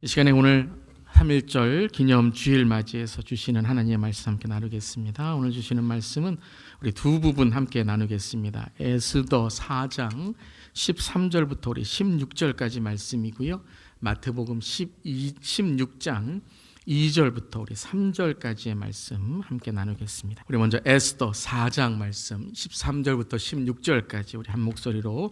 이 시간에 오늘 3.1절 기념 주일 맞이해서 주시는 하나님의 말씀 함께 나누겠습니다. 오늘 주시는 말씀은 우리 두 부분 함께 나누겠습니다. 에스더 4장 13절부터 우리 16절까지 말씀이고요. 마태복음 16장 2절부터 우리 3절까지의 말씀 함께 나누겠습니다. 우리 먼저 에스더 4장 말씀 13절부터 16절까지 우리 한 목소리로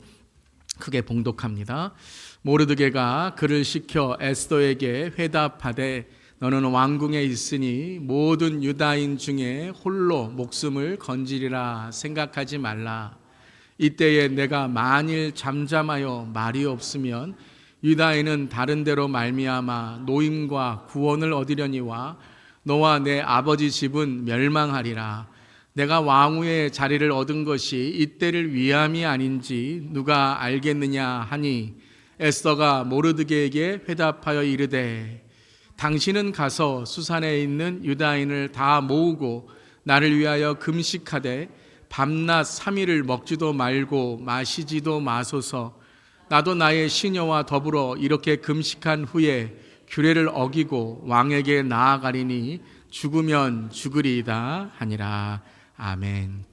크게 봉독합니다. 모르드게가 그를 시켜 에스더에게 회답하되 너는 왕궁에 있으니 모든 유다인 중에 홀로 목숨을 건지리라 생각하지 말라. 이때에 내가 만일 잠잠하여 말이 없으면 유다인은 다른 데로 말미암아 노임과 구원을 얻으려니와 너와 내 아버지 집은 멸망하리라. 내가 왕후의 자리를 얻은 것이 이때를 위함이 아닌지 누가 알겠느냐 하니 에스더가 모르드게에게 회답하여 이르되 당신은 가서 수산에 있는 유다인을 다 모으고 나를 위하여 금식하되 밤낮 3일을 먹지도 말고 마시지도 마소서. 나도 나의 시녀와 더불어 이렇게 금식한 후에 규례를 어기고 왕에게 나아가리니 죽으면 죽으리이다 하니라. 아멘.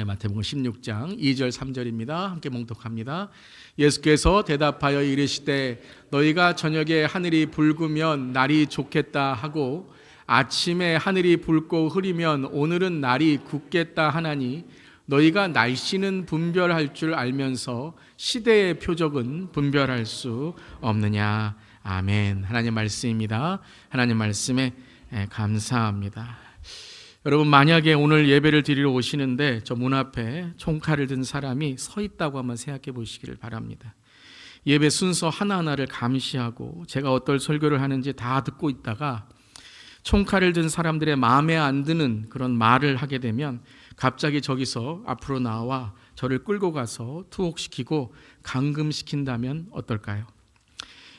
마태복음 16장 2절 3절입니다. 함께 봉독합니다. 예수께서 대답하여 이르시되 너희가 저녁에 하늘이 붉으면 날이 좋겠다 하고 아침에 하늘이 붉고 흐리면 오늘은 날이 굳겠다 하나니 너희가 날씨는 분별할 줄 알면서 시대의 표적은 분별할 수 없느냐. 아멘. 하나님 말씀입니다. 하나님 말씀에 감사합니다. 여러분, 만약에 오늘 예배를 드리러 오시는데 저 문 앞에 총칼을 든 사람이 서 있다고 한번 생각해 보시기를 바랍니다. 예배 순서 하나하나를 감시하고 제가 어떨 설교를 하는지 다 듣고 있다가 총칼을 든 사람들의 마음에 안 드는 그런 말을 하게 되면 갑자기 저기서 앞으로 나와 저를 끌고 가서 투옥시키고 감금시킨다면 어떨까요?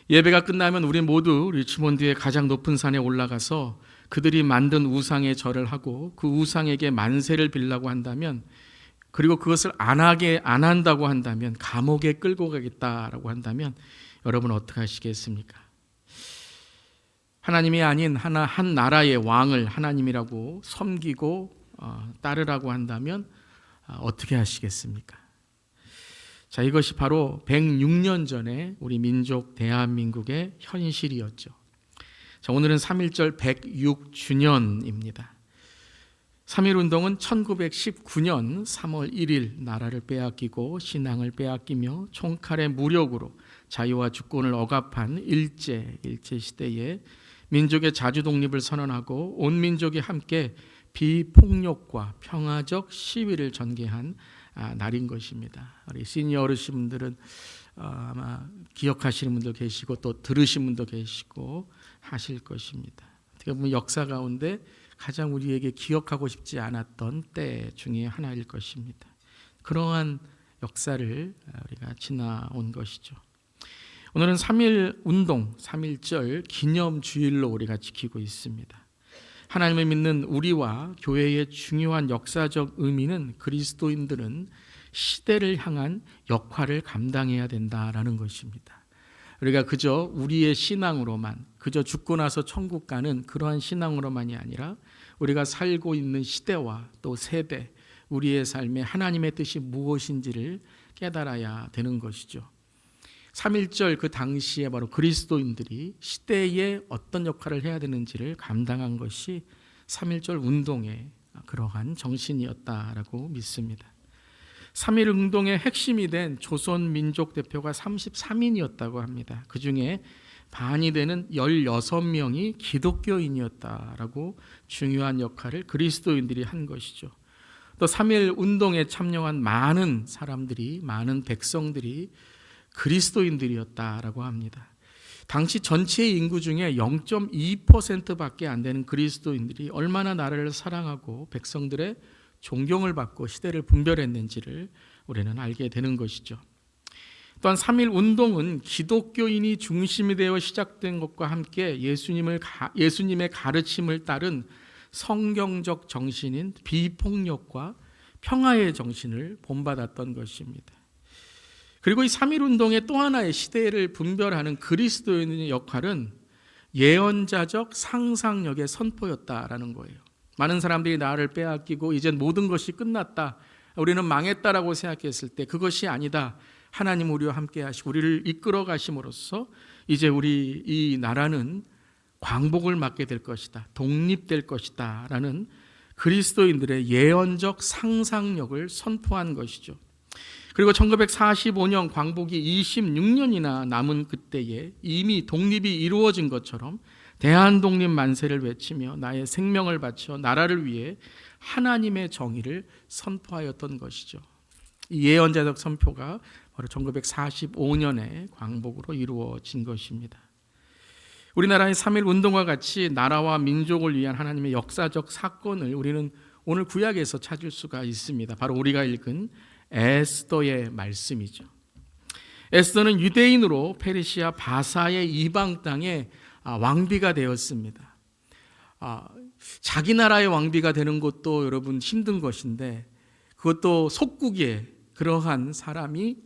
예배가 끝나면 우리 모두 리치몬드의 가장 높은 산에 올라가서 그들이 만든 우상에 절을 하고 그 우상에게 만세를 빌라고 한다면, 그리고 그것을 안 한다고 한다면, 감옥에 끌고 가겠다라고 한다면 여러분 어떻게 하시겠습니까? 하나님이 아닌 한 나라의 왕을 하나님이라고 섬기고 따르라고 한다면 어떻게 하시겠습니까? 자, 이것이 바로 106년 전에 우리 민족 대한민국의 현실이었죠. 자, 오늘은 3.1절 106주년입니다. 3.1운동은 1919년 3월 1일 나라를 빼앗기고 신앙을 빼앗기며 총칼의 무력으로 자유와 주권을 억압한 일제시대에 민족의 자주독립을 선언하고 온 민족이 함께 비폭력과 평화적 시위를 전개한 날인 것입니다. 우리 시니어 어르신분들은 아마 기억하시는 분도 계시고 또 들으신 분도 계시고 하실 것입니다. 어떻게 보면 역사 가운데 가장 우리에게 기억하고 싶지 않았던 때 중에 하나일 것입니다. 그러한 역사를 우리가 지나온 것이죠. 오늘은 3.1운동, 3.1절 기념주일로 우리가 지키고 있습니다. 하나님을 믿는 우리와 교회의 중요한 역사적 의미는 그리스도인들은 시대를 향한 역할을 감당해야 된다라는 것입니다. 우리가 그저 우리의 신앙으로만, 그저 죽고 나서 천국 가는 그러한 신앙으로만이 아니라 우리가 살고 있는 시대와 또 세대, 우리의 삶에 하나님의 뜻이 무엇인지를 깨달아야 되는 것이죠. 3.1절 그 당시에 바로 그리스도인들이 시대에 어떤 역할을 해야 되는지를 감당한 것이 3.1절 운동의 그러한 정신이었다라고 믿습니다. 3.1 운동의 핵심이 된 조선민족 대표가 33인이었다고 합니다. 그 중에 반이 되는 16명이 기독교인이었다라고 중요한 역할을 그리스도인들이 한 것이죠. 또 3.1 운동에 참여한 많은 사람들이, 많은 백성들이 그리스도인들이었다라고 합니다. 당시 전체 인구 중에 0.2%밖에 안 되는 그리스도인들이 얼마나 나라를 사랑하고 백성들의 존경을 받고 시대를 분별했는지를 우리는 알게 되는 것이죠. 또한 3.1 운동은 기독교인이 중심이 되어 시작된 것과 함께 예수님의 가르침을 따른 성경적 정신인 비폭력과 평화의 정신을 본받았던 것입니다. 그리고 이 3.1운동의 또 하나의 시대를 분별하는 그리스도인의 역할은 예언자적 상상력의 선포였다라는 거예요. 많은 사람들이 나를 빼앗기고 이제 모든 것이 끝났다, 우리는 망했다라고 생각했을 때 그것이 아니다. 하나님 우리와 함께 하시고 우리를 이끌어 가심으로써 이제 우리 이 나라는 광복을 맞게 될 것이다, 독립될 것이다 라는 그리스도인들의 예언적 상상력을 선포한 것이죠. 그리고 1945년 광복이 26년이나 남은 그때에 이미 독립이 이루어진 것처럼 대한독립 만세를 외치며 나의 생명을 바쳐 나라를 위해 하나님의 정의를 선포하였던 것이죠. 이 예언자적 선포가 바로 1945년의 광복으로 이루어진 것입니다. 우리나라의 3.1 운동과 같이 나라와 민족을 위한 하나님의 역사적 사건을 우리는 오늘 구약에서 찾을 수가 있습니다. 바로 우리가 읽은 에스더의 말씀이죠. 에스더는 유대인으로 페르시아 바사의 이방 땅에 왕비가 되었습니다. 자기 나라의 왕비가 되는 것도 여러분 힘든 것인데, 그것도 속국의 그러한 사람이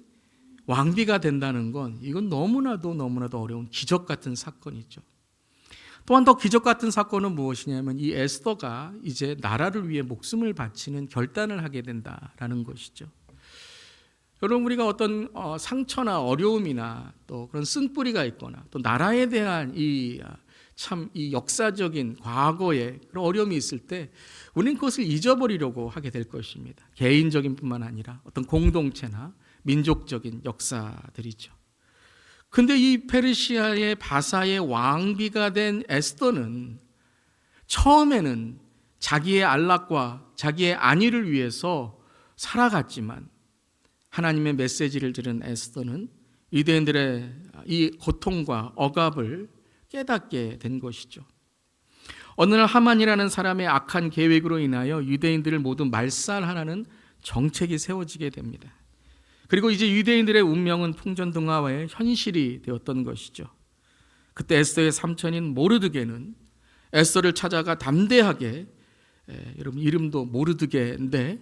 왕비가 된다는 건 이건 너무나도 어려운 기적 같은 사건이죠. 또한 더 기적 같은 사건은 무엇이냐면 이 에스더가 이제 나라를 위해 목숨을 바치는 결단을 하게 된다라는 것이죠. 여러분, 우리가 어떤 상처나 어려움이나 또 그런 쓴뿌리가 있거나 또 나라에 대한 이 역사적인 과거의 그런 어려움이 있을 때 우리는 그것을 잊어버리려고 하게 될 것입니다. 개인적인 뿐만 아니라 어떤 공동체나 민족적인 역사들이죠. 근데 이 페르시아의 바사의 왕비가 된 에스더는 처음에는 자기의 안락과 자기의 안위를 위해서 살아갔지만 하나님의 메시지를 들은 에스더는 유대인들의 이 고통과 억압을 깨닫게 된 것이죠. 어느 날 하만이라는 사람의 악한 계획으로 인하여 유대인들을 모두 말살하라는 정책이 세워지게 됩니다. 그리고 이제 유대인들의 운명은 풍전등화와의 현실이 되었던 것이죠. 그때 에스더의 삼촌인 모르드게는 에스더를 찾아가 담대하게, 여러분 이름도 모르드게인데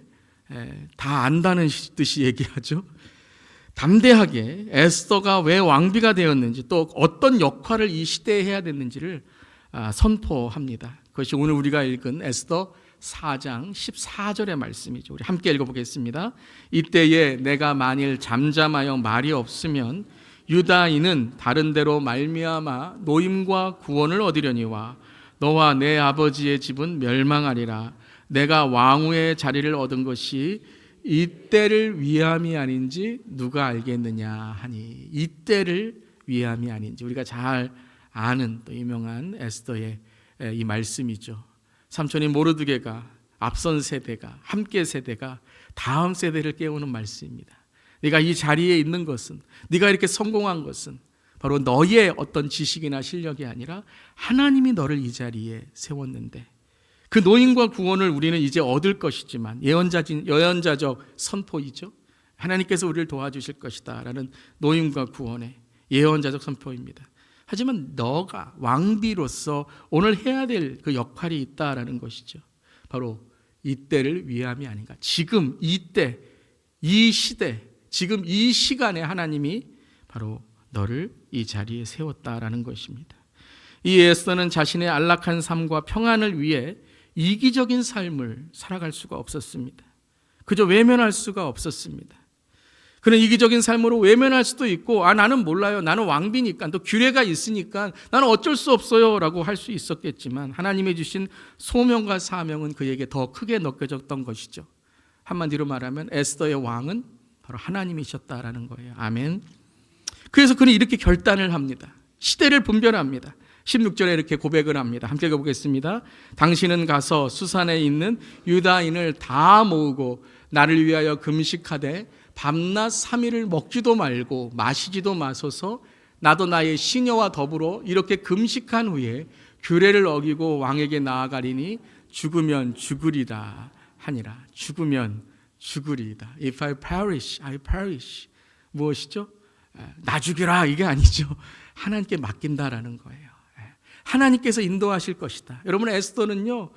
다 안다는 듯이 얘기하죠. 담대하게 에스더가 왜 왕비가 되었는지 또 어떤 역할을 이 시대에 해야 됐는지를 선포합니다. 그것이 오늘 우리가 읽은 에스더 4장 14절의 말씀이죠. 우리 함께 읽어보겠습니다. 이때에 내가 만일 잠잠하여 말이 없으면 유다인은 다른 데로 말미암아 노임과 구원을 얻으려니와 너와 내 아버지의 집은 멸망하리라. 내가 왕후의 자리를 얻은 것이 이때를 위함이 아닌지 누가 알겠느냐 하니, 이때를 위함이 아닌지 우리가 잘 아는 또 유명한 에스더의 이 말씀이죠. 삼촌인 모르드게가 앞선 세대가, 함께 세대가 다음 세대를 깨우는 말씀입니다. 네가 이 자리에 있는 것은, 네가 이렇게 성공한 것은 바로 너의 어떤 지식이나 실력이 아니라 하나님이 너를 이 자리에 세웠는데, 그 노임과 구원을 우리는 이제 얻을 것이지만 예언자적 선포이죠. 하나님께서 우리를 도와주실 것이다 라는 노임과 구원의 예언자적 선포입니다. 하지만 너가 왕비로서 오늘 해야 될 그 역할이 있다라는 것이죠. 바로 이때를 위함이 아닌가. 지금 이때, 이 시대, 지금 이 시간에 하나님이 바로 너를 이 자리에 세웠다라는 것입니다. 이 에스더는 자신의 안락한 삶과 평안을 위해 이기적인 삶을 살아갈 수가 없었습니다. 그저 외면할 수가 없었습니다. 그는 이기적인 삶으로 외면할 수도 있고, 나는 몰라요, 나는 왕비니까, 또 규례가 있으니까 나는 어쩔 수 없어요 라고 할 수 있었겠지만, 하나님이 주신 소명과 사명은 그에게 더 크게 느껴졌던 것이죠. 한마디로 말하면 에스더의 왕은 바로 하나님이셨다라는 거예요. 아멘. 그래서 그는 이렇게 결단을 합니다. 시대를 분별합니다. 16절에 이렇게 고백을 합니다. 함께 읽어보겠습니다. 당신은 가서 수산에 있는 유다인을 다 모으고 나를 위하여 금식하되 밤낮 3일을 먹지도 말고 마시지도 마소서. 나도 나의 시녀와 더불어 이렇게 금식한 후에 규례를 어기고 왕에게 나아가리니 죽으면 죽으리라 하니라. 죽으면 죽으리이다. If I perish, I perish. 무엇이죠? 나 죽여라 이게 아니죠. 하나님께 맡긴다라는 거예요. 하나님께서 인도하실 것이다. 여러분, 에스더는요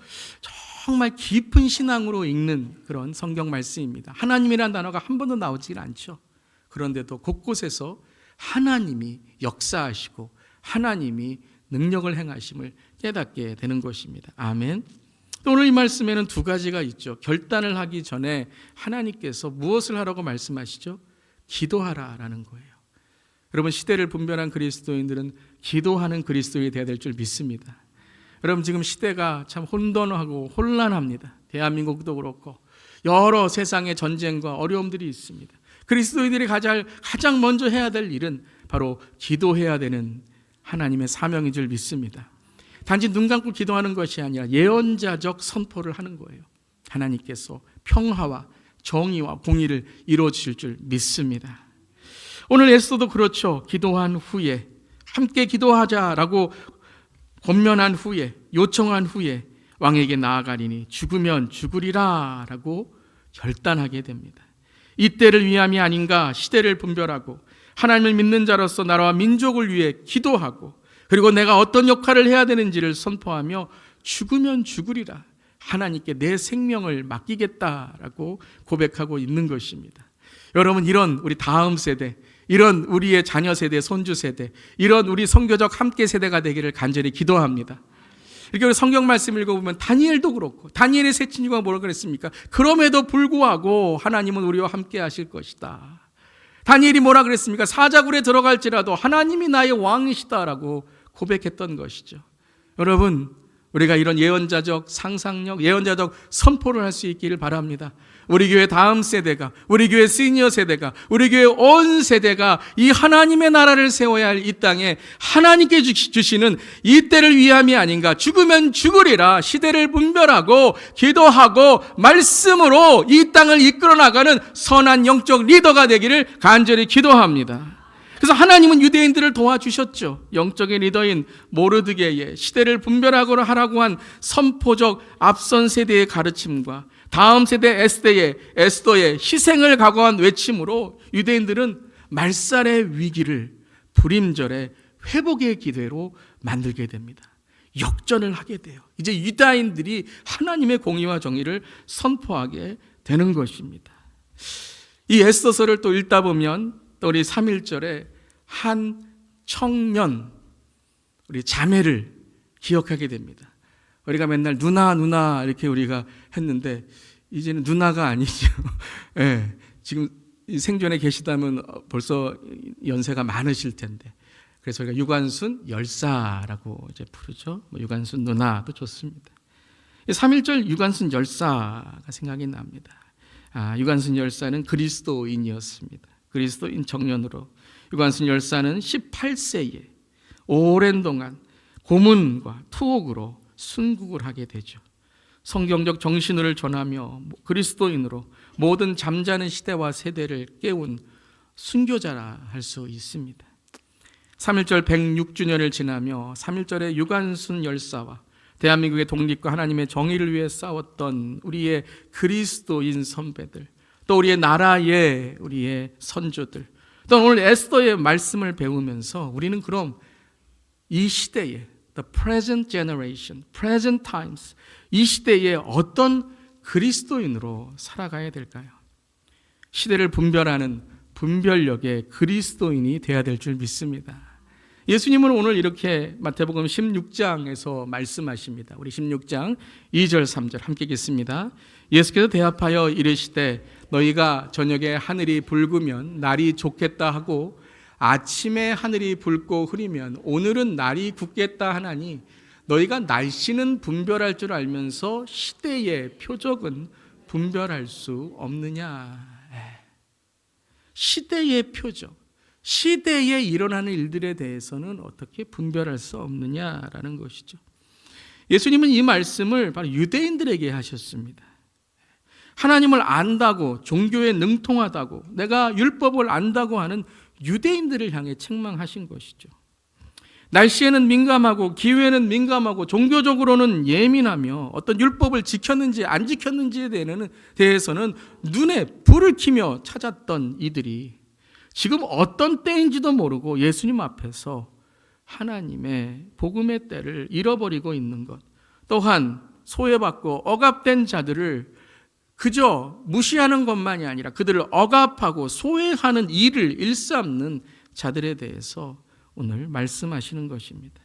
정말 깊은 신앙으로 읽는 그런 성경 말씀입니다. 하나님이라는 단어가 한 번도 나오질 않죠. 그런데도 곳곳에서 하나님이 역사하시고 하나님이 능력을 행하심을 깨닫게 되는 것입니다. 아멘. 또 오늘 이 말씀에는 두 가지가 있죠. 결단을 하기 전에 하나님께서 무엇을 하라고 말씀하시죠? 기도하라라는 거예요. 여러분, 시대를 분별한 그리스도인들은 기도하는 그리스도인이 되어야 될 줄 믿습니다. 여러분, 지금 시대가 참 혼돈하고 혼란합니다. 대한민국도 그렇고 여러 세상의 전쟁과 어려움들이 있습니다. 그리스도인들이 가장 먼저 해야 될 일은 바로 기도해야 되는 하나님의 사명인 줄 믿습니다. 단지 눈 감고 기도하는 것이 아니라 예언자적 선포를 하는 거예요. 하나님께서 평화와 정의와 공의를 이루어 주실 줄 믿습니다. 오늘 에스더도 그렇죠. 기도한 후에, 함께 기도하자라고 권면한 후에, 요청한 후에 왕에게 나아가리니 죽으면 죽으리라 라고 결단하게 됩니다. 이때를 위함이 아닌가 시대를 분별하고 하나님을 믿는 자로서 나라와 민족을 위해 기도하고, 그리고 내가 어떤 역할을 해야 되는지를 선포하며 죽으면 죽으리라, 하나님께 내 생명을 맡기겠다라고 고백하고 있는 것입니다. 여러분, 이런 우리 다음 세대, 이런 우리의 자녀 세대, 손주 세대, 이런 우리 선교적 함께 세대가 되기를 간절히 기도합니다. 이렇게 우리 성경 말씀 읽어보면 다니엘도 그렇고, 다니엘의 세 친구가 뭐라고 그랬습니까? 그럼에도 불구하고 하나님은 우리와 함께 하실 것이다. 다니엘이 뭐라 그랬습니까? 사자굴에 들어갈지라도 하나님이 나의 왕이시다라고 고백했던 것이죠. 여러분, 우리가 이런 예언자적 상상력, 예언자적 선포를 할 수 있기를 바랍니다. 우리 교회 다음 세대가, 우리 교회 시니어 세대가, 우리 교회 온 세대가 이 하나님의 나라를 세워야 할 이 땅에 하나님께 주시는 이 때를 위함이 아닌가. 죽으면 죽으리라 시대를 분별하고 기도하고 말씀으로 이 땅을 이끌어 나가는 선한 영적 리더가 되기를 간절히 기도합니다. 그래서 하나님은 유대인들을 도와주셨죠. 영적인 리더인 모르드게의 시대를 분별하고 하라고 한 선포적 앞선 세대의 가르침과 다음 세대 에스더의 희생을 각오한 외침으로 유대인들은 말살의 위기를 불임절의 회복의 기회로 만들게 됩니다. 역전을 하게 돼요. 이제 유다인들이 하나님의 공의와 정의를 선포하게 되는 것입니다. 이 에스더서를 또 읽다 보면 또 우리 3.1절에 한 청년, 우리 자매를 기억하게 됩니다. 우리가 맨날 누나 이렇게 우리가 했는데 이제는 누나가 아니죠. 네, 지금 생존에 계시다면 벌써 연세가 많으실 텐데, 그래서 우리가 유관순 열사라고 이제 부르죠. 유관순 누나도 좋습니다. 3.1절 유관순 열사가 생각이 납니다. 유관순 열사는 그리스도인이었습니다. 그리스도인 청년으로 유관순 열사는 18세에 오랜 동안 고문과 투옥으로 순국을 하게 되죠. 성경적 정신을 전하며 그리스도인으로 모든 잠자는 시대와 세대를 깨운 순교자라 할 수 있습니다. 3.1절 106주년을 지나며 3.1절의 유관순 열사와 대한민국의 독립과 하나님의 정의를 위해 싸웠던 우리의 그리스도인 선배들, 또 우리의 나라의 우리의 선조들, 또 오늘 에스더의 말씀을 배우면서 우리는 그럼 이 시대에 the present generation, present times, 이 시대에 어떤 그리스도인으로 살아가야 될까요? 시대를 분별하는 분별력의 그리스도인이 되어야 될 줄 믿습니다. 예수님은 오늘 이렇게 마태복음 16장에서 말씀하십니다. 우리 16장 2절 3절 함께 읽겠습니다. 예수께서 대답하여 이르시되 너희가 저녁에 하늘이 붉으면 날이 좋겠다 하고 아침에 하늘이 붉고 흐리면 오늘은 날이 굳겠다 하나니 너희가 날씨는 분별할 줄 알면서 시대의 표적은 분별할 수 없느냐. 시대의 표적, 시대에 일어나는 일들에 대해서는 어떻게 분별할 수 없느냐라는 것이죠. 예수님은 이 말씀을 바로 유대인들에게 하셨습니다. 하나님을 안다고, 종교에 능통하다고, 내가 율법을 안다고 하는 유대인들을 향해 책망하신 것이죠. 날씨에는 민감하고 기후에는 민감하고 종교적으로는 예민하며 어떤 율법을 지켰는지 안 지켰는지에 대해서는 눈에 불을 켜며 찾았던 이들이 지금 어떤 때인지도 모르고 예수님 앞에서 하나님의 복음의 때를 잃어버리고 있는 것, 또한 소외받고 억압된 자들을 그저 무시하는 것만이 아니라 그들을 억압하고 소외하는 일을 일삼는 자들에 대해서 오늘 말씀하시는 것입니다.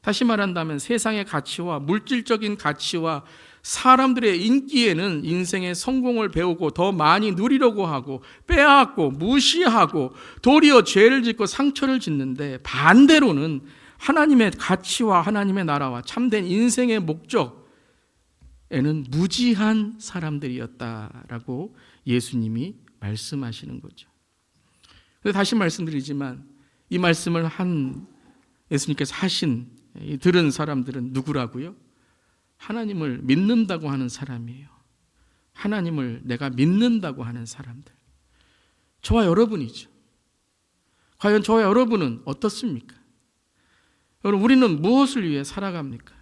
다시 말한다면 세상의 가치와 물질적인 가치와 사람들의 인기에는 인생의 성공을 배우고 더 많이 누리려고 하고 빼앗고 무시하고 도리어 죄를 짓고 상처를 짓는데, 반대로는 하나님의 가치와 하나님의 나라와 참된 인생의 목적에는 무지한 사람들이었다라고 예수님이 말씀하시는 거죠. 다시 말씀드리지만 이 말씀을 예수님께서 들은 사람들은 누구라고요? 하나님을 믿는다고 하는 사람이에요. 하나님을 내가 믿는다고 하는 사람들. 저와 여러분이죠. 과연 저와 여러분은 어떻습니까? 여러분, 우리는 무엇을 위해 살아갑니까?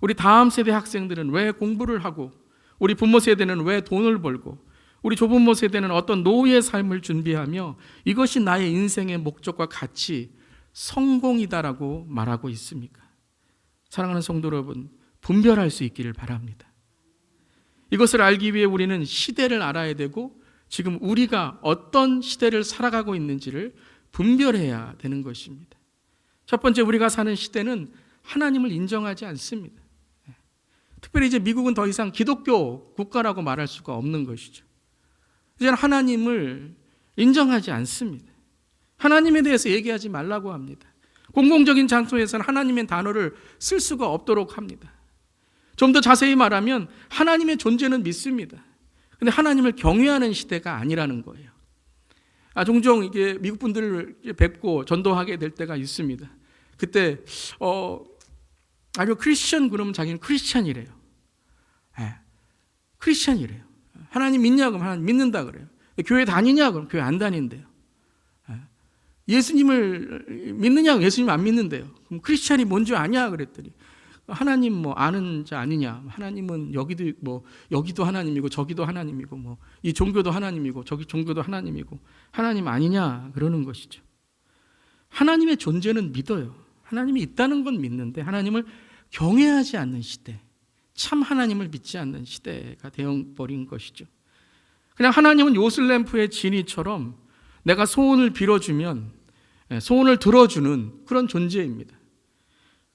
우리 다음 세대 학생들은 왜 공부를 하고, 우리 부모 세대는 왜 돈을 벌고, 우리 조부모 세대는 어떤 노후의 삶을 준비하며 이것이 나의 인생의 목적과 가치, 성공이다라고 말하고 있습니까? 사랑하는 성도 여러분, 분별할 수 있기를 바랍니다. 이것을 알기 위해 우리는 시대를 알아야 되고, 지금 우리가 어떤 시대를 살아가고 있는지를 분별해야 되는 것입니다. 첫 번째, 우리가 사는 시대는 하나님을 인정하지 않습니다. 특별히 이제 미국은 더 이상 기독교 국가라고 말할 수가 없는 것이죠. 이제는 하나님을 인정하지 않습니다. 하나님에 대해서 얘기하지 말라고 합니다. 공공적인 장소에서는 하나님의 단어를 쓸 수가 없도록 합니다. 좀 더 자세히 말하면 하나님의 존재는 믿습니다. 근데 하나님을 경외하는 시대가 아니라는 거예요. 종종 이게 미국 분들을 뵙고 전도하게 될 때가 있습니다. 그때 아니요, 크리스천 그러면 자기는 크리스천이래요. 크리스천이래요. 하나님 믿냐고 하면 하나님 믿는다 그래요. 교회 다니냐고 그러면 교회 안 다닌대요. 예수님을 믿느냐고 예수님 안 믿는데요. 그럼 크리스천이 뭔지 아냐 그랬더니 하나님 뭐 아는 자 아니냐. 하나님은 여기도 하나님이고 저기도 하나님이고 이 종교도 하나님이고 저기 종교도 하나님이고 하나님 아니냐 그러는 것이죠. 하나님의 존재는 믿어요. 하나님이 있다는 건 믿는데 하나님을 경외하지 않는 시대, 참 하나님을 믿지 않는 시대가 되어버린 것이죠. 그냥 하나님은 요슬램프의 지니처럼 내가 소원을 빌어주면 소원을 들어주는 그런 존재입니다.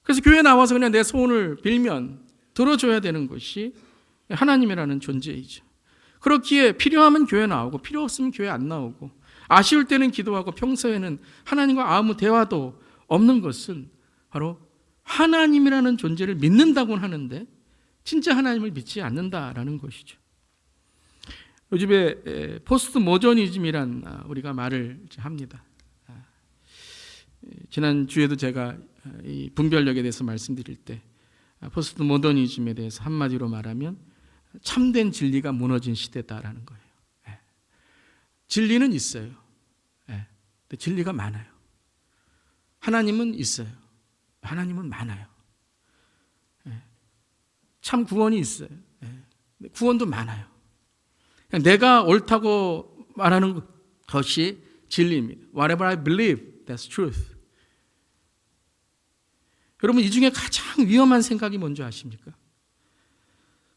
그래서 교회에 나와서 그냥 내 소원을 빌면 들어줘야 되는 것이 하나님이라는 존재이죠. 그렇기에 필요하면 교회 나오고 필요 없으면 교회 안 나오고 아쉬울 때는 기도하고 평소에는 하나님과 아무 대화도 없는 것은 바로 하나님이라는 존재를 믿는다고는 하는데 진짜 하나님을 믿지 않는다라는 것이죠. 요즘에 포스트 모더니즘이란 우리가 말을 합니다. 지난 주에도 제가 이 분별력에 대해서 말씀드릴 때 포스트 모더니즘에 대해서 한마디로 말하면 참된 진리가 무너진 시대다라는 거예요. 진리는 있어요. 근데 진리가 많아요. 하나님은 있어요. 하나님은 많아요. 참 구원이 있어요. 구원도 많아요. 내가 옳다고 말하는 것이 진리입니다. Whatever I believe, that's truth. 여러분, 이 중에 가장 위험한 생각이 뭔지 아십니까?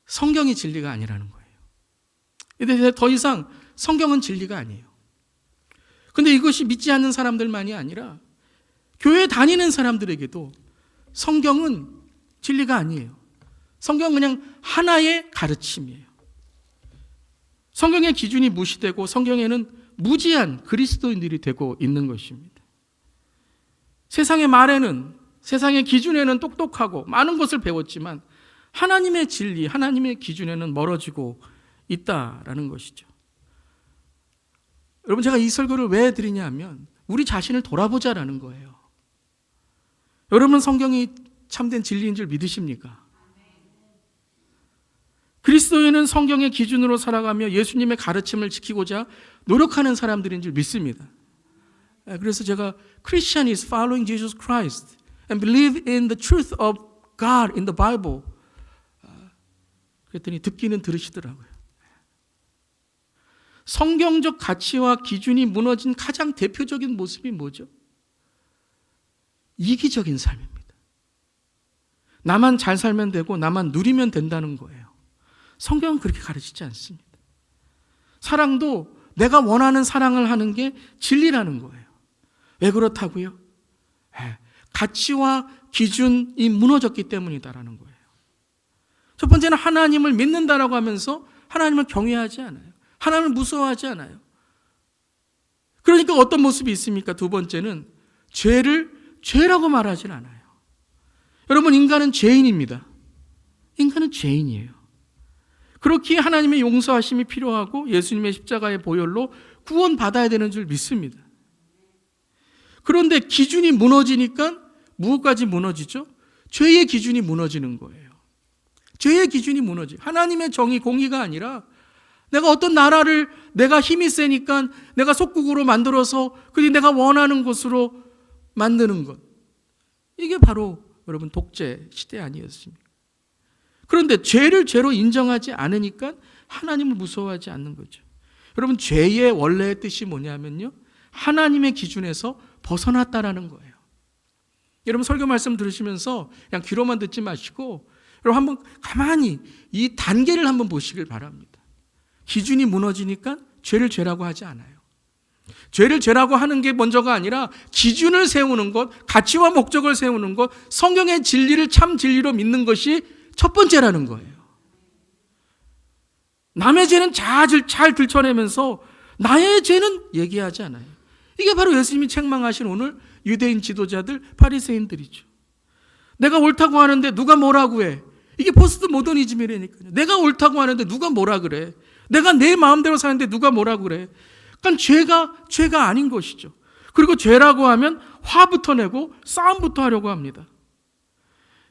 성경이 진리가 아니라는 거예요. 근데 더 이상 성경은 진리가 아니에요. 근데 이것이 믿지 않는 사람들만이 아니라 교회 다니는 사람들에게도 성경은 진리가 아니에요. 성경은 그냥 하나의 가르침이에요. 성경의 기준이 무시되고 성경에는 무지한 그리스도인들이 되고 있는 것입니다. 세상의 말에는, 세상의 기준에는 똑똑하고 많은 것을 배웠지만 하나님의 진리, 하나님의 기준에는 멀어지고 있다라는 것이죠. 여러분, 제가 이 설교를 왜 드리냐면 우리 자신을 돌아보자라는 거예요. 여러분, 성경이 참된 진리인 줄 믿으십니까? 그리스도인은 성경의 기준으로 살아가며 예수님의 가르침을 지키고자 노력하는 사람들인 줄 믿습니다. 그래서 제가 Christian is following Jesus Christ and believe in the truth of God in the Bible. 그랬더니 듣기는 들으시더라고요. 성경적 가치와 기준이 무너진 가장 대표적인 모습이 뭐죠? 이기적인 삶입니다. 나만 잘 살면 되고 나만 누리면 된다는 거예요. 성경은 그렇게 가르치지 않습니다. 사랑도 내가 원하는 사랑을 하는 게 진리라는 거예요. 왜 그렇다고요? 가치와 기준이 무너졌기 때문이다라는 거예요. 첫 번째는 하나님을 믿는다라고 하면서 하나님을 경외하지 않아요. 하나님을 무서워하지 않아요. 그러니까 어떤 모습이 있습니까? 두 번째는 죄를 죄라고 말하지 않아요. 여러분, 인간은 죄인입니다. 인간은 죄인이에요. 그렇기에 하나님의 용서하심이 필요하고 예수님의 십자가의 보혈로 구원받아야 되는 줄 믿습니다. 그런데 기준이 무너지니까 무엇까지 무너지죠? 죄의 기준이 무너지는 거예요. 죄의 기준이 무너지. 하나님의 정의, 공의가 아니라 내가 어떤 나라를 내가 힘이 세니까 내가 속국으로 만들어서 그리고 내가 원하는 곳으로 만드는 것. 이게 바로 여러분 독재 시대 아니었습니까? 그런데 죄를 죄로 인정하지 않으니까 하나님을 무서워하지 않는 거죠. 여러분, 죄의 원래의 뜻이 뭐냐면요, 하나님의 기준에서 벗어났다라는 거예요. 여러분, 설교 말씀 들으시면서 그냥 귀로만 듣지 마시고 여러분 한번 가만히 이 단계를 한번 보시길 바랍니다. 기준이 무너지니까 죄를 죄라고 하지 않아요. 죄를 죄라고 하는 게 먼저가 아니라 기준을 세우는 것, 가치와 목적을 세우는 것, 성경의 진리를 참 진리로 믿는 것이 첫 번째라는 거예요. 남의 죄는 잘 들춰내면서 나의 죄는 얘기하지 않아요. 이게 바로 예수님이 책망하신 오늘 유대인 지도자들, 바리새인들이죠. 내가 옳다고 하는데 누가 뭐라고 해? 이게 포스트 모더니즘이라니까요. 내가 옳다고 하는데 누가 뭐라 그래? 내가 내 마음대로 사는데 누가 뭐라 그래? 그러니까 죄가 아닌 것이죠. 그리고 죄라고 하면 화부터 내고 싸움부터 하려고 합니다.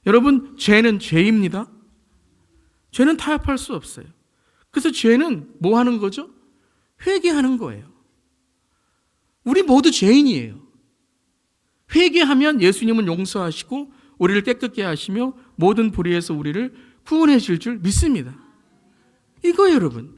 여러분, 죄는 죄입니다. 죄는 타협할 수 없어요. 그래서 죄는 뭐 하는 거죠? 회개하는 거예요. 우리 모두 죄인이에요. 회개하면 예수님은 용서하시고 우리를 깨끗게 하시며 모든 불의에서 우리를 구원해 줄 줄 믿습니다. 이거예요, 여러분.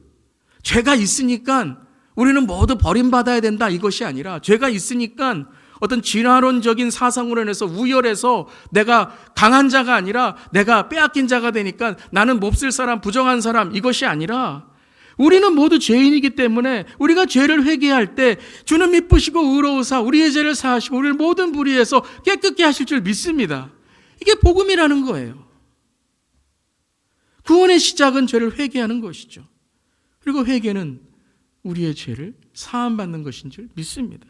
죄가 있으니까 우리는 모두 버림받아야 된다, 이것이 아니라 죄가 있으니까 어떤 진화론적인 사상으로 인해서 우열해서 내가 강한 자가 아니라 내가 빼앗긴 자가 되니까 나는 몹쓸 사람, 부정한 사람, 이것이 아니라 우리는 모두 죄인이기 때문에 우리가 죄를 회개할 때 주는 미쁘시고 의로우사 우리의 죄를 사하시고 우리를 모든 불의에서 깨끗게 하실 줄 믿습니다. 이게 복음이라는 거예요. 구원의 시작은 죄를 회개하는 것이죠. 그리고 회개는 우리의 죄를 사함받는 것인 줄 믿습니다.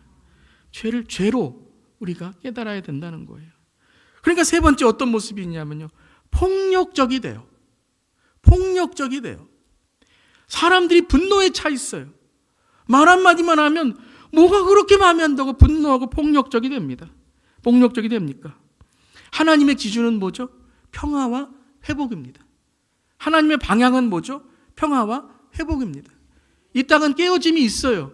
죄를 죄로 우리가 깨달아야 된다는 거예요. 그러니까 세 번째 어떤 모습이 있냐면요, 폭력적이 돼요. 폭력적이 돼요. 사람들이 분노에 차 있어요. 말 한마디만 하면 뭐가 그렇게 마음에 안 든다고 분노하고 폭력적이 됩니다. 폭력적이 됩니까? 하나님의 기준은 뭐죠? 평화와 회복입니다. 하나님의 방향은 뭐죠? 평화와 회복입니다. 이 땅은 깨어짐이 있어요.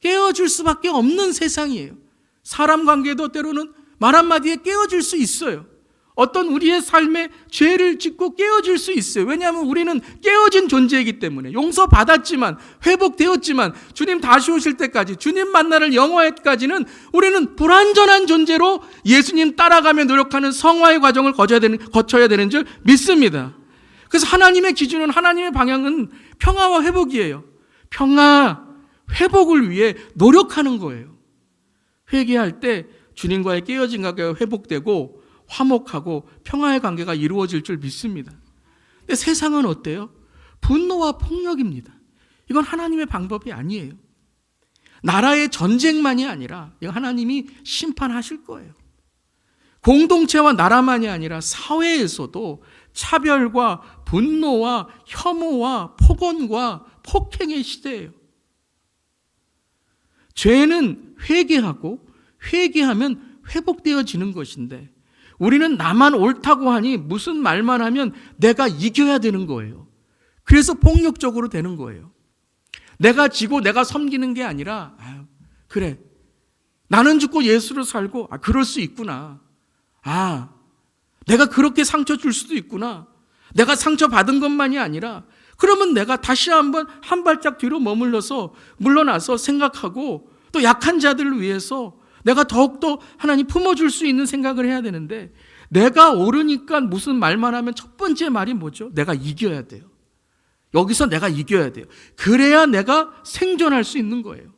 깨어질 수밖에 없는 세상이에요. 사람 관계도 때로는 말 한마디에 깨어질 수 있어요. 어떤 우리의 삶에 죄를 짓고 깨어질 수 있어요. 왜냐하면 우리는 깨어진 존재이기 때문에 용서받았지만 회복되었지만 주님 다시 오실 때까지 주님 만나를 영화에까지는 우리는 불완전한 존재로 예수님 따라가며 노력하는 성화의 과정을 거쳐야 되는 줄 믿습니다. 그래서 하나님의 기준은, 하나님의 방향은 평화와 회복이에요. 평화, 회복을 위해 노력하는 거예요. 회개할 때 주님과의 깨어진 관계가 회복되고 화목하고 평화의 관계가 이루어질 줄 믿습니다. 근데 세상은 어때요? 분노와 폭력입니다. 이건 하나님의 방법이 아니에요. 나라의 전쟁만이 아니라 이건 하나님이 심판하실 거예요. 공동체와 나라만이 아니라 사회에서도 차별과 분노와 혐오와 폭언과 폭행의 시대예요. 죄는 회개하고 회개하면 회복되어지는 것인데 우리는 나만 옳다고 하니 무슨 말만 하면 내가 이겨야 되는 거예요. 그래서 폭력적으로 되는 거예요. 내가 지고 내가 섬기는 게 아니라 그래, 나는 죽고 예수로 살고 그럴 수 있구나. 내가 그렇게 상처 줄 수도 있구나. 내가 상처받은 것만이 아니라 그러면 내가 다시 한번 한 발짝 뒤로 물러나서 생각하고 또 약한 자들을 위해서 내가 더욱더 하나님 품어줄 수 있는 생각을 해야 되는데 내가 옳으니까 무슨 말만 하면 첫 번째 말이 뭐죠? 내가 이겨야 돼요. 여기서 내가 이겨야 돼요. 그래야 내가 생존할 수 있는 거예요.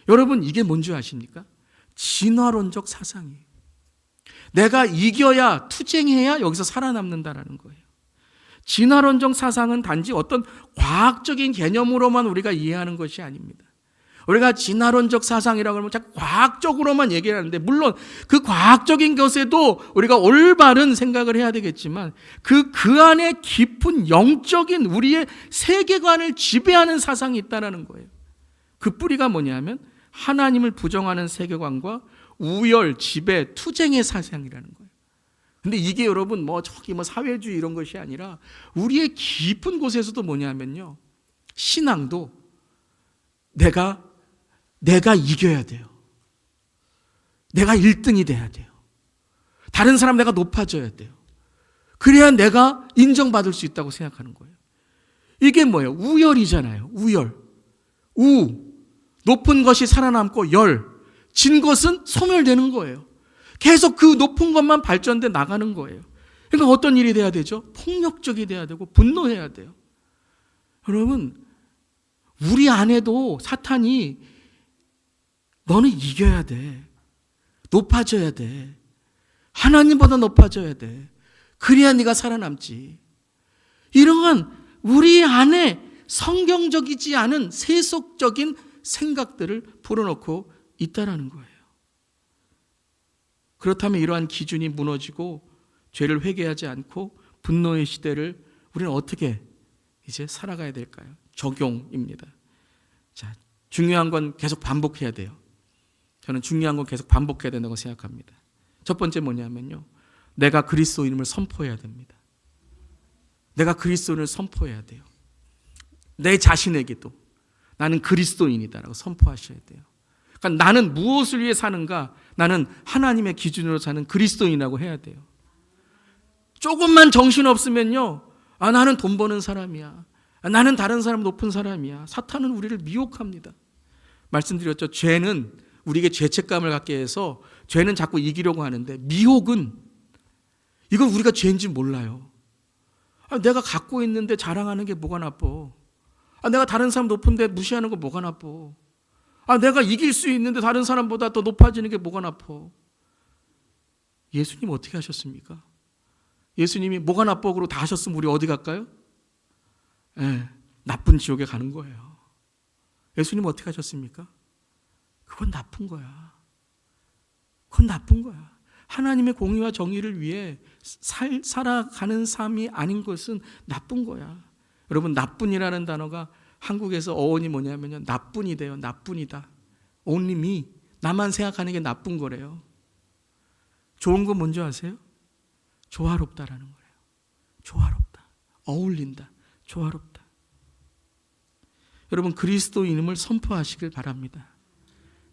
여러분, 이게 뭔지 아십니까? 진화론적 사상이에요. 내가 이겨야, 투쟁해야 여기서 살아남는다라는 거예요. 진화론적 사상은 단지 어떤 과학적인 개념으로만 우리가 이해하는 것이 아닙니다. 우리가 진화론적 사상이라고 하면 자꾸 과학적으로만 얘기하는데, 물론 그 과학적인 것에도 우리가 올바른 생각을 해야 되겠지만 그 안에 깊은 영적인 우리의 세계관을 지배하는 사상이 있다는 거예요. 그 뿌리가 뭐냐면 하나님을 부정하는 세계관과 우열, 지배, 투쟁의 사상이라는 거예요. 근데 이게 여러분 저기 사회주의 이런 것이 아니라 우리의 깊은 곳에서도 뭐냐면요, 신앙도 내가 이겨야 돼요. 내가 1등이 돼야 돼요. 다른 사람 내가 높아져야 돼요. 그래야 내가 인정받을 수 있다고 생각하는 거예요. 이게 뭐예요? 우열이잖아요. 우열. 높은 것이 살아남고 진 것은 소멸되는 거예요. 계속 그 높은 것만 발전돼 나가는 거예요. 그러니까 어떤 일이 돼야 되죠? 폭력적이 돼야 되고 분노해야 돼요. 여러분, 우리 안에도 사탄이 너는 이겨야 돼. 높아져야 돼. 하나님보다 높아져야 돼. 그래야 네가 살아남지. 이러한 우리 안에 성경적이지 않은 세속적인 생각들을 불어넣고 있다라는 거예요. 그렇다면 이러한 기준이 무너지고 죄를 회개하지 않고 분노의 시대를 우리는 어떻게 이제 살아가야 될까요? 적용입니다. 자, 중요한 건 계속 반복해야 돼요. 저는 중요한 건 계속 반복해야 된다고 생각합니다. 첫 번째 뭐냐면요, 내가 그리스도인임을 선포해야 됩니다. 내가 그리스도인을 선포해야 돼요. 내 자신에게도 나는 그리스도인이다라고 선포하셔야 돼요. 그러니까 나는 무엇을 위해 사는가? 나는 하나님의 기준으로 사는 그리스도인이라고 해야 돼요. 조금만 정신 없으면요, 나는 돈 버는 사람이야. 나는 다른 사람 높은 사람이야. 사탄은 우리를 미혹합니다. 말씀드렸죠. 죄는 우리에게 죄책감을 갖게 해서 죄는 자꾸 이기려고 하는데, 미혹은 이건 우리가 죄인지 몰라요. 내가 갖고 있는데 자랑하는 게 뭐가 나빠? 내가 다른 사람 높은데 무시하는 거 뭐가 나빠? 내가 이길 수 있는데 다른 사람보다 더 높아지는 게 뭐가 나빠? 예수님 어떻게 하셨습니까? 예수님이 뭐가 나빠 그러고 다 하셨으면 우리 어디 갈까요? 나쁜 지옥에 가는 거예요. 예수님 어떻게 하셨습니까? 그건 나쁜 거야. 그건 나쁜 거야. 하나님의 공의와 정의를 위해 살아가는 삶이 아닌 것은 나쁜 거야. 여러분, 나쁜이라는 단어가 한국에서 어원이 뭐냐면요, 나쁜이 돼요. 나쁜이다. only me. 나만 생각하는 게 나쁜 거래요. 좋은 건 뭔지 아세요? 조화롭다라는 거예요. 조화롭다. 어울린다. 조화롭다. 여러분, 그리스도인임을 선포하시길 바랍니다.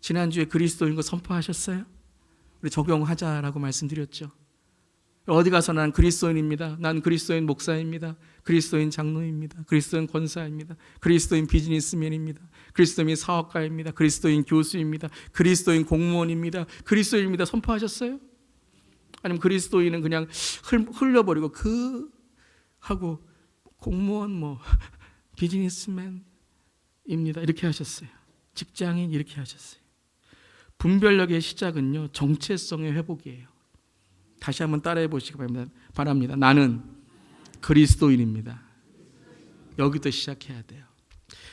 지난주에 그리스도인 거 선포하셨어요? 우리 적용하자라고 말씀드렸죠. 어디 가서 난 그리스도인입니다. 난 그리스도인 목사입니다. 그리스도인 장로입니다. 그리스도인 권사입니다. 그리스도인 비즈니스맨입니다. 그리스도인 사업가입니다. 그리스도인 교수입니다. 그리스도인 공무원입니다. 그리스도인입니다. 선포하셨어요? 아니면 그리스도인은 그냥 흘려버리고 하고 공무원 비즈니스맨입니다. 이렇게 하셨어요. 직장인 이렇게 하셨어요. 분별력의 시작은요, 정체성의 회복이에요. 다시 한번 따라해 보시기 바랍니다. 나는 그리스도인입니다. 여기부터 시작해야 돼요.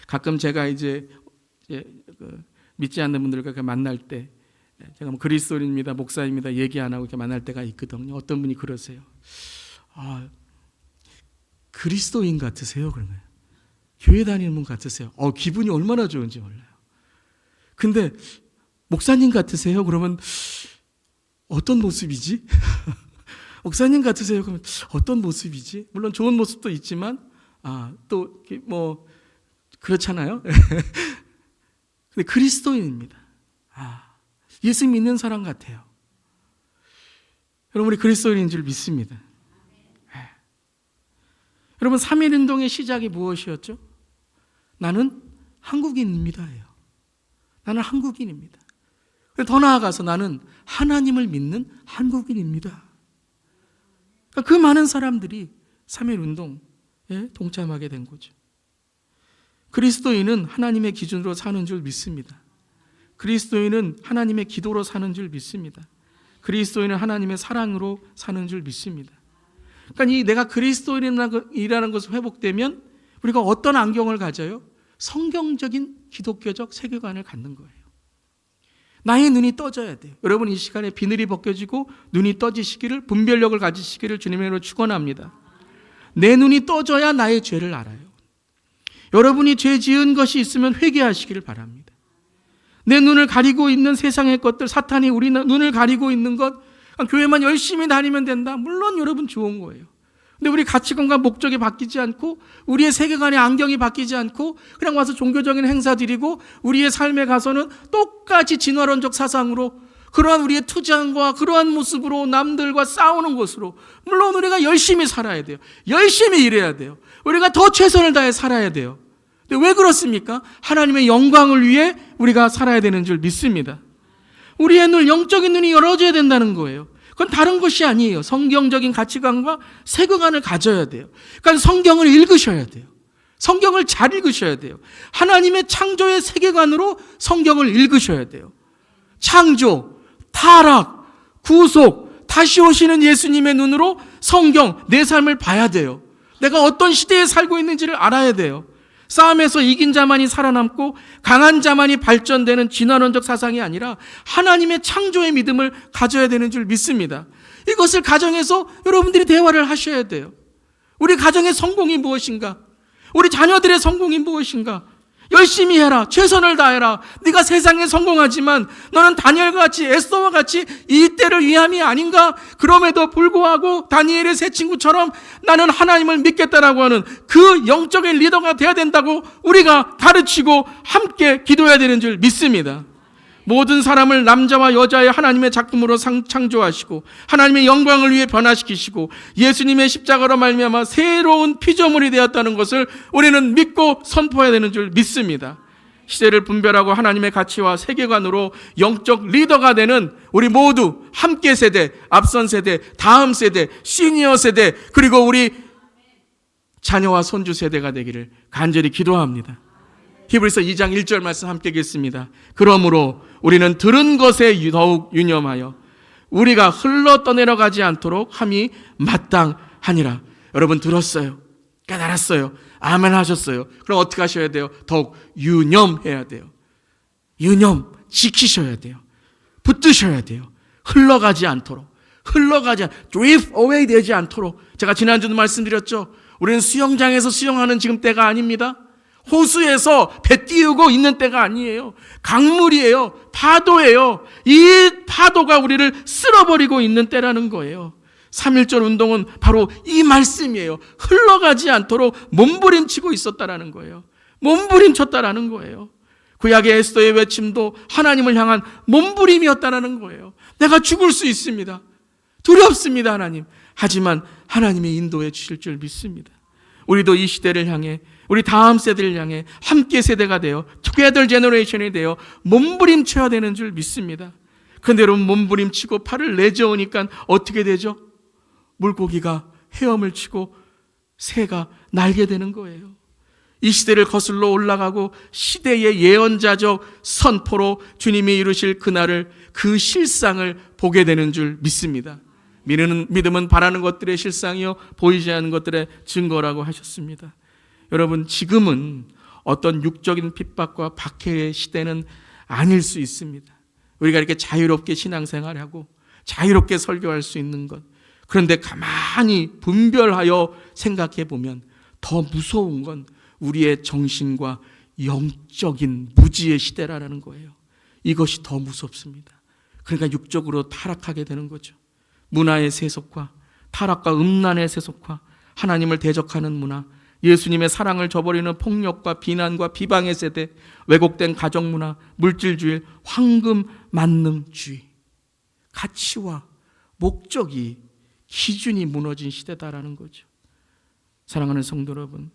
가끔 제가 이제 믿지 않는 분들과 만날 때 제가 그리스도인입니다, 목사입니다 얘기 안 하고 이렇게 만날 때가 있거든요. 어떤 분이 그러세요. 그리스도인 같으세요? 그런 거예요. 교회 다니는 분 같으세요? 기분이 얼마나 좋은지 몰라요. 근데 목사님 같으세요? 그러면 어떤 모습이지? 목사님 같으세요? 그러면 어떤 모습이지? 물론 좋은 모습도 있지만 또 그렇잖아요. 근데 그리스도인입니다. 예수 믿는 사람 같아요. 여러분, 우리 그리스도인인 줄 믿습니다. 여러분, 3.1운동의 시작이 무엇이었죠? 나는 한국인입니다예요. 나는 한국인입니다. 더 나아가서 나는 하나님을 믿는 한국인입니다. 그 많은 사람들이 3.1운동에 동참하게 된 거죠. 그리스도인은 하나님의 기준으로 사는 줄 믿습니다. 그리스도인은 하나님의 기도로 사는 줄 믿습니다. 그리스도인은 하나님의 사랑으로 사는 줄 믿습니다. 그러니까 이 내가 그리스도인이라는 것이 회복되면 우리가 어떤 안경을 가져요? 성경적인 기독교적 세계관을 갖는 거예요. 나의 눈이 떠져야 돼요. 여러분 이 시간에 비늘이 벗겨지고 눈이 떠지시기를, 분별력을 가지시기를 주님의 이름으로 축원합니다. 내 눈이 떠져야 나의 죄를 알아요. 여러분이 죄 지은 것이 있으면 회개하시기를 바랍니다. 내 눈을 가리고 있는 세상의 것들, 사탄이 우리 눈을 가리고 있는 것, 교회만 열심히 다니면 된다. 물론 여러분 좋은 거예요. 근데 우리 가치관과 목적이 바뀌지 않고 우리의 세계관의 안경이 바뀌지 않고 그냥 와서 종교적인 행사 드리고 우리의 삶에 가서는 똑같이 진화론적 사상으로 그러한 우리의 투쟁과 그러한 모습으로 남들과 싸우는 것으로, 물론 우리가 열심히 살아야 돼요. 열심히 일해야 돼요. 우리가 더 최선을 다해 살아야 돼요. 근데 왜 그렇습니까? 하나님의 영광을 위해 우리가 살아야 되는 줄 믿습니다. 우리의 눈, 영적인 눈이 열어져야 된다는 거예요. 그건 다른 것이 아니에요. 성경적인 가치관과 세계관을 가져야 돼요. 그러니까 성경을 읽으셔야 돼요. 성경을 잘 읽으셔야 돼요. 하나님의 창조의 세계관으로 성경을 읽으셔야 돼요. 창조, 타락, 구속, 다시 오시는 예수님의 눈으로 성경, 내 삶을 봐야 돼요. 내가 어떤 시대에 살고 있는지를 알아야 돼요. 싸움에서 이긴 자만이 살아남고 강한 자만이 발전되는 진화론적 사상이 아니라 하나님의 창조의 믿음을 가져야 되는 줄 믿습니다. 이것을 가정에서 여러분들이 대화를 하셔야 돼요. 우리 가정의 성공이 무엇인가? 우리 자녀들의 성공이 무엇인가? 열심히 해라. 최선을 다해라. 네가 세상에 성공하지만 너는 다니엘과 같이, 에스더와 같이 이 때를 위함이 아닌가? 그럼에도 불구하고 다니엘의 세 친구처럼 나는 하나님을 믿겠다라고 하는 그 영적인 리더가 되어야 된다고 우리가 가르치고 함께 기도해야 되는 줄 믿습니다. 모든 사람을 남자와 여자의 하나님의 작품으로 창조하시고 하나님의 영광을 위해 변화시키시고 예수님의 십자가로 말미암아 새로운 피조물이 되었다는 것을 우리는 믿고 선포해야 되는 줄 믿습니다. 시대를 분별하고 하나님의 가치와 세계관으로 영적 리더가 되는 우리 모두 함께 세대, 앞선 세대, 다음 세대, 시니어 세대, 그리고 우리 자녀와 손주 세대가 되기를 간절히 기도합니다. 히브리서 2장 1절 말씀 함께 읽겠습니다. 그러므로 우리는 들은 것에 더욱 유념하여 우리가 흘러 떠내려가지 않도록 함이 마땅하니라. 여러분 들었어요. 깨달았어요. 아멘 하셨어요. 그럼 어떻게 하셔야 돼요? 더욱 유념해야 돼요. 유념 지키셔야 돼요. 붙드셔야 돼요. 흘러가지 않도록. drift away 되지 않도록. 제가 지난주도 말씀드렸죠. 우리는 수영장에서 수영하는 지금 때가 아닙니다. 호수에서 배 띄우고 있는 때가 아니에요. 강물이에요. 파도예요. 이 파도가 우리를 쓸어버리고 있는 때라는 거예요. 3.1절 운동은 바로 이 말씀이에요. 흘러가지 않도록 몸부림치고 있었다라는 거예요. 몸부림쳤다라는 거예요. 구약의 에스더의 외침도 하나님을 향한 몸부림이었다라는 거예요. 내가 죽을 수 있습니다. 두렵습니다, 하나님. 하지만 하나님의 인도해 주실 줄 믿습니다. 우리도 이 시대를 향해, 우리 다음 세대를 향해 함께 세대가 되어 together generation이 되어 몸부림쳐야 되는 줄 믿습니다. 그런데 여러분 몸부림치고 팔을 내저으니까 어떻게 되죠? 물고기가 헤엄을 치고 새가 날게 되는 거예요. 이 시대를 거슬러 올라가고 시대의 예언자적 선포로 주님이 이루실 그날을, 그 실상을 보게 되는 줄 믿습니다. 믿음은 바라는 것들의 실상이요 보이지 않는 것들의 증거라고 하셨습니다. 여러분 지금은 어떤 육적인 핍박과 박해의 시대는 아닐 수 있습니다. 우리가 이렇게 자유롭게 신앙생활하고 자유롭게 설교할 수 있는 것, 그런데 가만히 분별하여 생각해 보면 더 무서운 건 우리의 정신과 영적인 무지의 시대라는 거예요. 이것이 더 무섭습니다. 그러니까 육적으로 타락하게 되는 거죠. 문화의 세속화, 타락과 음란의 세속화, 하나님을 대적하는 문화, 예수님의 사랑을 저버리는 폭력과 비난과 비방의 세대, 왜곡된 가정문화, 물질주의, 황금 만능주의, 가치와 목적이, 기준이 무너진 시대다라는 거죠. 사랑하는 성도 여러분,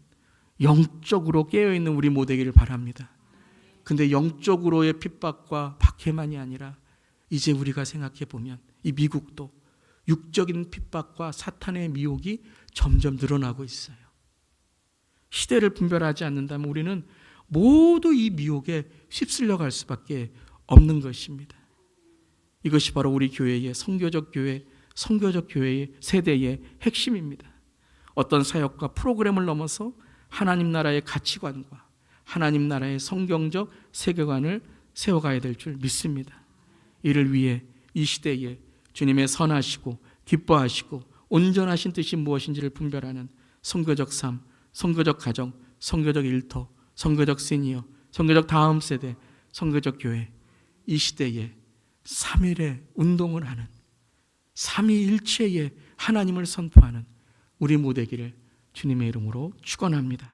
영적으로 깨어있는 우리 모두 되기를 바랍니다. 근데 영적으로의 핍박과 박해만이 아니라 이제 우리가 생각해 보면 이 미국도 육적인 핍박과 사탄의 미혹이 점점 늘어나고 있어요. 시대를 분별하지 않는다면 우리는 모두 이 미혹에 휩쓸려 갈 수밖에 없는 것입니다. 이것이 바로 우리 교회의 선교적 교회의 세대의 핵심입니다. 어떤 사역과 프로그램을 넘어서 하나님 나라의 가치관과 하나님 나라의 성경적 세계관을 세워가야 될 줄 믿습니다. 이를 위해 이 시대에 주님의 선하시고 기뻐하시고 온전하신 뜻이 무엇인지를 분별하는 선교적 삶, 선교적 가정, 선교적 일터, 선교적 시니어, 선교적 다음 세대, 선교적 교회, 이 시대에 3일의 운동을 하는 삼위일체의 하나님을 선포하는 우리 모두기를 주님의 이름으로 축원합니다.